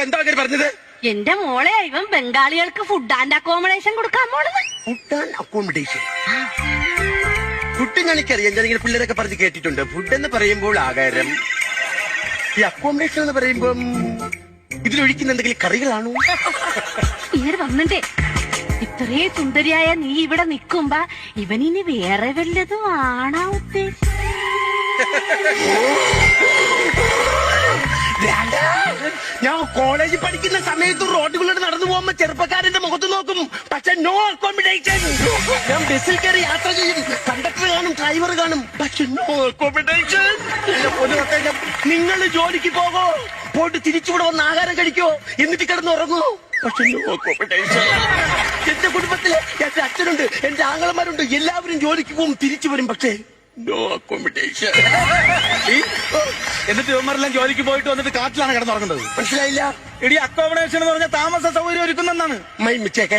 എന്താ അങ്ങനെ പറഞ്ഞത്? എന്റെ മോളെ ഇവൻ ബംഗാളികൾക്ക് ഫുഡ് ആൻഡ് അക്കോമഡേഷൻ കൊടുക്കാൻ പോണത്. Food and accommodation. ഫുഡ് എനിക്കറിയാം, ഞാനിങ്ങനെ പിള്ളേരൊക്കെ പറഞ്ഞ് കേട്ടിട്ടുണ്ട്. ഫുഡ് എന്ന് പറയുമ്പോൾ ആഹാരം, ഈ അക്കോമഡേഷൻ എന്ന് പറയുമ്പം ഇതിലൊഴിക്കുന്ന എന്തെങ്കിലും കറികളാണോ? ഇങ്ങനെ വന്നിട്ടേ ഇത്രേ സുന്ദരിയായ നീ ഇവിടെ നിക്കുമ്പോ ഇവനിനി വേറെ വല്ലതും ആണാ ഉദ്ദേശിച്ചത്? ഞാൻ കോളേജിൽ പഠിക്കുന്ന സമയത്ത് റോഡുകളിലൂടെ നടന്നു പോകുമ്പോ ചെറുപ്പക്കാരന്റെ മുഖത്ത് നോക്കും, പക്ഷെ നോ അക്കോമഡേഷൻ. ഞാൻ ബസ്സിൽ കയറി യാത്ര ചെയ്യും, കണ്ടക്ടർ കാണും, ഡ്രൈവർ കാണും, പക്ഷെ നോ അക്കോമഡേഷൻ. നിങ്ങൾ ജോലിക്ക് പോകോ, പോയിട്ട് തിരിച്ചുകൂടെ വന്ന് ആഹാരം കഴിക്കോ, എന്നിട്ട് കിടന്ന് ഉറങ്ങോ, പക്ഷെ നോ അക്കോമഡേഷൻ. എന്റെ കുടുംബത്തില് എന്റെ അച്ഛനുണ്ട്, എന്റെ ആങ്ങളമാരുണ്ട്, എല്ലാവരും ജോലിക്ക് പോകും, തിരിച്ചു വരും, പക്ഷേ നോ അക്കോമഡേഷൻ. എന്നിട്ട് ഇവന്മാരെല്ലാം ജോലിക്ക് പോയിട്ട് വന്നിട്ട് കാട്ടിലാണ് കിടന്നുറങ്ങുന്നത്. മനസ്സിലായില്ല? എടി, അക്കോമഡേഷൻ എന്ന് പറഞ്ഞാൽ താമസ സൗകര്യം ഒരുക്കുന്നെന്നാണ്. My mistake.